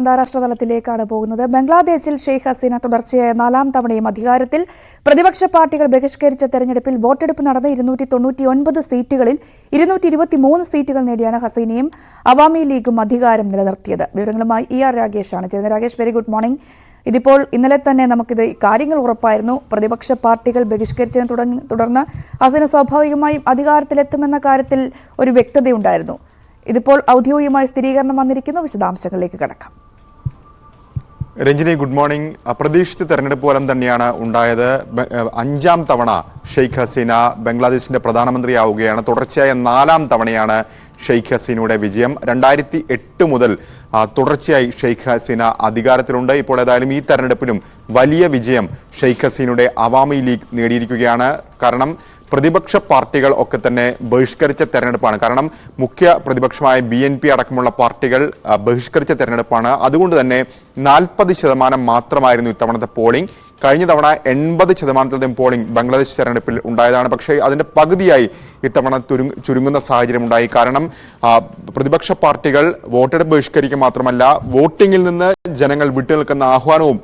അന്താരാഷ്ട്ര തലത്തിലേക്കാണ് പോകുന്നത്. ബംഗ്ലാദേശിൽ ഷെയ്ഖ് ഹസീന തുടർച്ചയായ 4ാം തവണയും അധികാരത്തിൽ. പ്രതിപക്ഷ പാർട്ടികൾ ബഹിഷ്കരിച്ച തെരഞ്ഞെടുപ്പിൽ വോട്ടെടുപ്പ് നടന്ന 299 സീറ്റുകളിൽ 223 സീറ്റുകൾ നേടിയാണ് ഹസീനയും അവാമി ലീഗും അധികാരം നിലനിർത്തിയത്. വിവരങ്ങളുമായി ER രാഗേഷാണ് ചേരുന്നത്. Ragesh, very good morning. ഇതിപ്പോൾ ഇന്നലെ തന്നെ നമുക്കിത് കാര്യങ്ങൾ ഉറപ്പായിരുന്നു. പ്രതിപക്ഷ പാർട്ടികൾ ബഹിഷ്കരിച്ചതിനെ തുടർന്ന് ഹസീന സ്വാഭാവികമായും അധികാരത്തിലെത്തുമെന്ന കാര്യത്തിൽ ഒരു വ്യക്തതയുണ്ടായിരുന്നു. ഇതിപ്പോൾ ഔദ്യോഗികമായ സ്ഥിരീകരണം വന്നിരിക്കുന്നു. വിശദാംശങ്ങളിലേക്ക് കടക്കാം. Ranjini, good morning. അപ്രതീക്ഷിത തെരഞ്ഞെടുപ്പ് ഫലം തന്നെയാണ് ഉണ്ടായത്. 5ാം തവണ ഷെയ്ഖ് ഹസീന ബംഗ്ലാദേശിന്റെ പ്രധാനമന്ത്രിയാവുകയാണ്. തുടർച്ചയായ 4ാം തവണയാണ് ഷെയ്ഖ് ഹസീനയുടെ വിജയം. 2008 മുതൽ തുടർച്ചയായി ഷെയ്ഖ് ഹസീന അധികാരത്തിലുണ്ട്. ഇപ്പോൾ ഏതായാലും ഈ തെരഞ്ഞെടുപ്പിലും വലിയ വിജയം ഷെയ്ഖ് ഹസീനയുടെ അവാമി ലീഗ് നേടിയിരിക്കുകയാണ്. കാരണം പ്രതിപക്ഷ പാർട്ടികൾ ഒക്കെ തന്നെ ബഹിഷ്കരിച്ച തെരഞ്ഞെടുപ്പാണ്. കാരണം മുഖ്യ പ്രതിപക്ഷമായ BNP അടക്കമുള്ള പാർട്ടികൾ ബഹിഷ്കരിച്ച തെരഞ്ഞെടുപ്പാണ്. അതുകൊണ്ട് തന്നെ 40% മാത്രമായിരുന്നു ഇത്തവണത്തെ പോളിംഗ്. കഴിഞ്ഞ തവണ 80% പോളിംഗ് ബംഗ്ലാദേശ് തെരഞ്ഞെടുപ്പിൽ ഉണ്ടായതാണ്. പക്ഷേ അതിന്റെ പകുതിയായി ഇത്തവണ ചുരുങ്ങുന്ന സാഹചര്യം ഉണ്ടായി. കാരണം പ്രതിപക്ഷ പാർട്ടികൾ വോട്ടെടുപ്പ് ബഹിഷ്കരിക്കുക മാത്രമല്ല, വോട്ടിംഗിൽ നിന്ന് ജനങ്ങൾ വിട്ടുനിൽക്കുന്ന ആഹ്വാനവും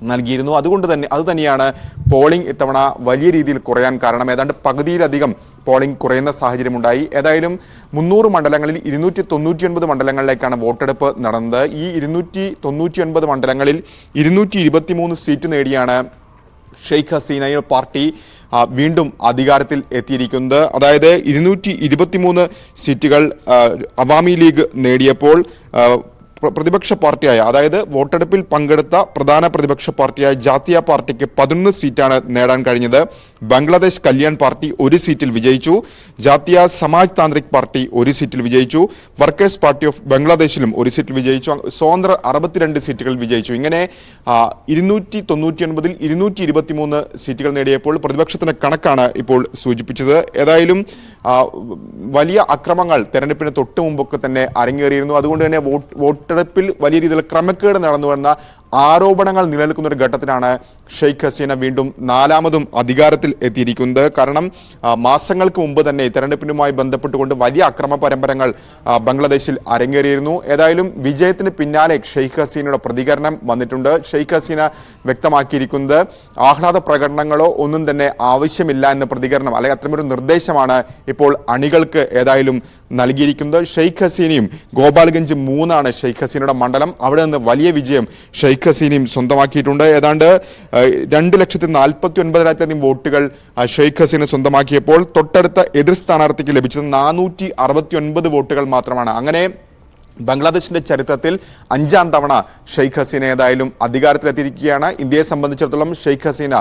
നൽകിയിരുന്നു. അത് തന്നെയാണ് പോളിംഗ് ഇത്തവണ വലിയ രീതിയിൽ കുറയാൻ കാരണം. ഏതാണ്ട് പകുതിയിലധികം പോളിംഗ് കുറയുന്ന സാഹചര്യമുണ്ടായി. ഏതായാലും 300 മണ്ഡലങ്ങളിൽ 299 മണ്ഡലങ്ങളിലേക്കാണ് വോട്ടെടുപ്പ് നടന്നത്. ഈ 299 മണ്ഡലങ്ങളിൽ 223 സീറ്റ് നേടിയാണ് ഷെയ്ഖ് ഹസീനയുടെ പാർട്ടി വീണ്ടും അധികാരത്തിൽ എത്തിയിരിക്കുന്നത്. അതായത് 223 സീറ്റുകൾ അവാമി ലീഗ് നേടിയപ്പോൾ പ്രതിപക്ഷ പാർട്ടിയായ, അതായത് വോട്ടെടുപ്പിൽ പങ്കെടുത്ത പ്രധാന പ്രതിപക്ഷ പാർട്ടിയായ ജാതീയ പാർട്ടിക്ക് 11 സീറ്റാണ് നേടാൻ കഴിഞ്ഞത്. ബംഗ്ലാദേശ് കല്യാൺ പാർട്ടി 1 സീറ്റിൽ വിജയിച്ചു. ജാതീയ സമാജ് താന്ത്രിക് പാർട്ടി 1 സീറ്റിൽ വിജയിച്ചു. വർക്കേഴ്സ് പാർട്ടി ഓഫ് ബംഗ്ലാദേശിലും 1 സീറ്റിൽ വിജയിച്ചു. സ്വതന്ത്ര 62 സീറ്റുകൾ വിജയിച്ചു. ഇങ്ങനെ 299-ൽ 223 സീറ്റുകൾ നേടിയപ്പോൾ പ്രതിപക്ഷത്തിന്റെ കണക്കാണ് ഇപ്പോൾ സൂചിപ്പിച്ചത്. ഏതായാലും വലിയ അക്രമങ്ങൾ തെരഞ്ഞെടുപ്പിന് തൊട്ട് മുമ്പൊക്കെ തന്നെ അരങ്ങേറിയിരുന്നു. അതുകൊണ്ട് തന്നെ വോട്ടെടുപ്പിൽ വലിയ രീതിയിൽ ക്രമക്കേട് നടന്നുവെന്ന ആരോപണങ്ങൾ നിലനിൽക്കുന്ന ഒരു ഘട്ടത്തിലാണ് ഷെയ്ഖ് ഹസീന വീണ്ടും 4ാമതും അധികാരത്തിൽ എത്തിയിരിക്കുന്നത്. കാരണം മാസങ്ങൾക്ക് മുമ്പ് തന്നെ തെരഞ്ഞെടുപ്പിനുമായി ബന്ധപ്പെട്ടുകൊണ്ട് വലിയ അക്രമ പരമ്പരകൾ ബംഗ്ലാദേശിൽ അരങ്ങേറിയിരുന്നു. ഏതായാലും വിജയത്തിന് പിന്നാലെ ഷെയ്ഖ് ഹസീനയുടെ പ്രതികരണം വന്നിട്ടുണ്ട്. ഷെയ്ഖ് ഹസീന വ്യക്തമാക്കിയിരിക്കുന്നത് ആഹ്ലാദ പ്രകടനങ്ങളോ ഒന്നും തന്നെ ആവശ്യമില്ല എന്ന പ്രതികരണം, അല്ലെങ്കിൽ അത്തരമൊരു നിർദ്ദേശമാണ് ഇപ്പോൾ അണികൾക്ക് ഏതായാലും നൽകിയിരിക്കുന്നത്. ഷെയ്ഖ് ഹസീനയും ഗോപാൽഗഞ്ച് 3 ഷെയ്ഖ് ഹസീനയുടെ മണ്ഡലം. അവിടെ നിന്ന് വലിയ വിജയം ഷെയ്ഖ് ഹസീനയും സ്വന്തമാക്കിയിട്ടുണ്ട്. ഏതാണ്ട് 2,49,000 വോട്ടുകൾ ഷെയ്ഖ് ഹസീന സ്വന്തമാക്കിയപ്പോൾ തൊട്ടടുത്ത എതിർ സ്ഥാനാർത്ഥിക്ക് ലഭിച്ചത് 469 വോട്ടുകൾ മാത്രമാണ്. അങ്ങനെ ബംഗ്ലാദേശിന്റെ ചരിത്രത്തിൽ 5ാം തവണ ഷെയ്ഖ് ഹസീന ഏതായാലും അധികാരത്തിലെത്തിയിരിക്കുകയാണ്. ഇന്ത്യയെ സംബന്ധിച്ചിടത്തോളം ഷെയ്ഖ് ഹസീന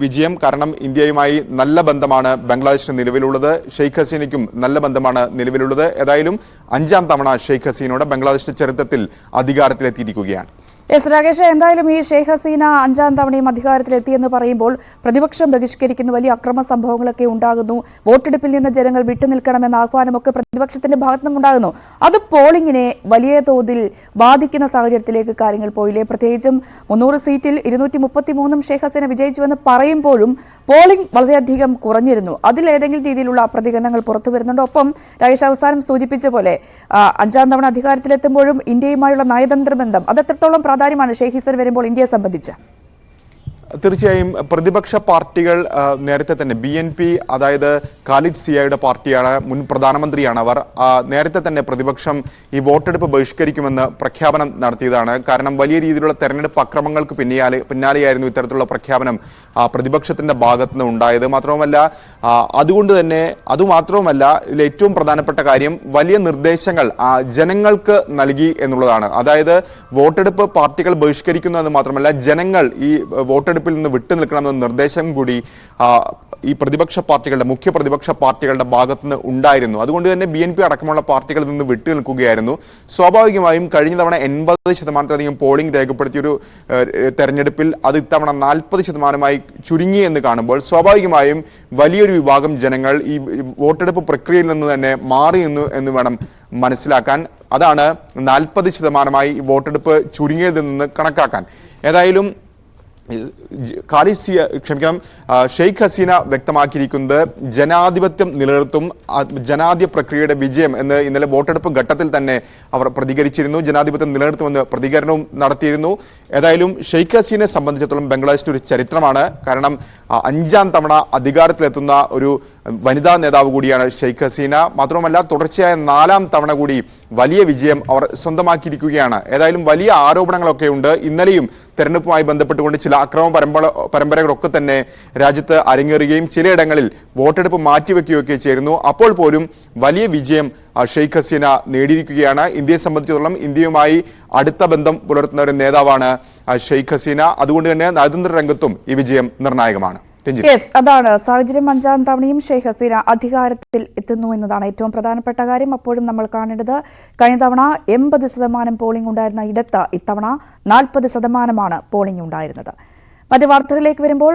വിജയം. കാരണം ഇന്ത്യയുമായി നല്ല ബന്ധമാണ് ബംഗ്ലാദേശിന് നിലവിലുള്ളത്. ഷെയ്ഖ് ഹസീനയ്ക്കും നല്ല ബന്ധമാണ് നിലവിലുള്ളത്. ഏതായാലും 5ാം തവണ ഷെയ്ഖ് ഹസീനയുടെ ബംഗ്ലാദേശിന്റെ ചരിത്രത്തിൽ അധികാരത്തിലെത്തിയിരിക്കുകയാണ്. രാകേഷ്, എന്തായാലും ഈ ഷെയ്ഖ് ഹസീന 5ാം തവണയും അധികാരത്തിലെത്തിയെന്ന് പറയുമ്പോൾ പ്രതിപക്ഷം ബഹിഷ്കരിക്കുന്ന വലിയ അക്രമ സംഭവങ്ങളൊക്കെ ഉണ്ടാകുന്നു. വോട്ടെടുപ്പിൽ നിന്ന് ജനങ്ങൾ വിട്ടുനിൽക്കണമെന്ന ആഹ്വാനമൊക്കെ പ്രതിപക്ഷത്തിന്റെ ഭാഗത്തുനിന്നും ഉണ്ടാകുന്നു. അത് പോളിംഗിനെ വലിയ തോതിൽ ബാധിക്കുന്ന സാഹചര്യത്തിലേക്ക് കാര്യങ്ങൾ പോയില്ലേ? പ്രത്യേകിച്ചും 300 സീറ്റിൽ 233 ഷെയ്ഖ് ഹസീന വിജയിച്ചുവെന്ന് പറയുമ്പോഴും പോളിംഗ് വളരെയധികം കുറഞ്ഞിരുന്നു. അതിലേതെങ്കിലും രീതിയിലുള്ള പ്രതികരണങ്ങൾ പുറത്തു വരുന്നുണ്ട്. ഒപ്പം രാകേഷ് അവസാനം സൂചിപ്പിച്ച പോലെ 5ാം തവണ അധികാരത്തിലെത്തുമ്പോഴും ഇന്ത്യയുമായുള്ള നയതന്ത്ര ബന്ധം അത് എത്രത്തോളം പ്രാധാന്യമാണ് ഷെയ്ഖ് ഹസീന വരുമ്പോൾ ഇന്ത്യയെ സംബന്ധിച്ച്? തീർച്ചയായും പ്രതിപക്ഷ പാർട്ടികൾ നേരത്തെ തന്നെ BNP, അതായത് ഖാലിദ് സിയയുടെ പാർട്ടിയാണ്, മുൻ പ്രധാനമന്ത്രിയാണ് അവർ. നേരത്തെ തന്നെ പ്രതിപക്ഷം ഈ വോട്ടെടുപ്പ് ബഹിഷ്കരിക്കുമെന്ന് പ്രഖ്യാപനം നടത്തിയതാണ്. കാരണം വലിയ രീതിയിലുള്ള തെരഞ്ഞെടുപ്പ് അക്രമങ്ങൾക്ക് പിന്നാലെയായിരുന്നു ഇത്തരത്തിലുള്ള പ്രഖ്യാപനം പ്രതിപക്ഷത്തിന്റെ ഭാഗത്തുനിന്ന് ഉണ്ടായത്. അതുമാത്രവുമല്ല ഇതിൽ ഏറ്റവും പ്രധാനപ്പെട്ട കാര്യം വലിയ നിർദ്ദേശങ്ങൾ ജനങ്ങൾക്ക് നൽകി എന്നുള്ളതാണ്. അതായത് വോട്ടെടുപ്പ് പാർട്ടികൾ ബഹിഷ്കരിക്കുന്നു മാത്രമല്ല, ജനങ്ങൾ ഈ വോട്ടെടുപ്പ് നിന്ന് വിട്ടുനിൽക്കണമെന്ന നിർദ്ദേശം കൂടി ഈ മുഖ്യ പ്രതിപക്ഷ പാർട്ടികളുടെ ഭാഗത്തുനിന്ന് ഉണ്ടായിരുന്നു. അതുകൊണ്ട് തന്നെ BNP അടക്കമുള്ള പാർട്ടികളിൽ നിന്ന് വിട്ടുനിൽക്കുകയായിരുന്നു. സ്വാഭാവികമായും കഴിഞ്ഞ തവണ 80% പോളിംഗ് രേഖപ്പെടുത്തിയൊരു തെരഞ്ഞെടുപ്പിൽ അത് ഇത്തവണ 40% ചുരുങ്ങി എന്ന് കാണുമ്പോൾ സ്വാഭാവികമായും വലിയൊരു വിഭാഗം ജനങ്ങൾ ഈ വോട്ടെടുപ്പ് പ്രക്രിയയിൽ നിന്ന് തന്നെ മാറി എന്ന് വേണം മനസ്സിലാക്കാൻ. അതാണ് 40% വോട്ടെടുപ്പ് ചുരുങ്ങിയതിൽ നിന്ന് കണക്കാക്കാൻ. ഏതായാലും ഷെയ്ഖ് ഹസീന വ്യക്തമാക്കിയിരിക്കുന്നത് ജനാധിപത്യം നിലനിർത്തും, ജനാധിപത്യ പ്രക്രിയയുടെ വിജയം എന്ന് ഇന്നലെ വോട്ടെടുപ്പ് ഘട്ടത്തിൽ തന്നെ അവർ പ്രതികരിച്ചിരുന്നു. ജനാധിപത്യം നിലനിർത്തുമെന്ന് പ്രതികരണവും നടത്തിയിരുന്നു. ഏതായാലും ഷെയ്ഖ് ഹസീനെ സംബന്ധിച്ചിടത്തോളം ബംഗ്ലാദേശിന്റെ ഒരു ചരിത്രമാണ്. കാരണം 5ാം തവണ അധികാരത്തിലെത്തുന്ന ഒരു വനിതാ നേതാവ് കൂടിയാണ് ഷെയ്ഖ് ഹസീന. മാത്രമല്ല തുടർച്ചയായ 4ാം തവണ കൂടി വലിയ വിജയം അവർ സ്വന്തമാക്കിയിരിക്കുകയാണ്. ഏതായാലും വലിയ ആരോപണങ്ങളൊക്കെ ഉണ്ട്. ഇന്നലെയും തെരഞ്ഞെടുപ്പുമായി ബന്ധപ്പെട്ടുകൊണ്ട് ചില അക്രമ പരമ്പരകളൊക്കെ തന്നെ രാജ്യത്ത് അരങ്ങേറുകയും ചിലയിടങ്ങളിൽ വോട്ടെടുപ്പ് മാറ്റിവെക്കുകയൊക്കെ ചേരുന്നു. അപ്പോൾ പോലും വലിയ വിജയം ഷെയ്ഖ് ഹസീന നേടിയിരിക്കുകയാണ്. ഇന്ത്യയെ സംബന്ധിച്ചിടത്തോളം ഇന്ത്യയുമായി അടുത്ത ബന്ധം പുലർത്തുന്ന ഒരു നേതാവാണ് ഷെയ്ഖ് ഹസീന. അതുകൊണ്ട് തന്നെ നയതന്ത്ര രംഗത്തും ഈ വിജയം നിർണായകമാണ്. അതാണ് സാഹചര്യം. 5ാം തവണയും ഷെയ്ഖ് ഹസീന അധികാരത്തിൽ എത്തുന്നു എന്നതാണ് ഏറ്റവും പ്രധാനപ്പെട്ട കാര്യം. അപ്പോഴും നമ്മൾ കാണേണ്ടത് കഴിഞ്ഞ തവണ 80% പോളിംഗ് ഉണ്ടായിരുന്ന ഇടത്ത് ഇത്തവണ 40% പോളിംഗ് ഉണ്ടായിരുന്നത്. മറ്റ് വാർത്തകളിലേക്ക് വരുമ്പോൾ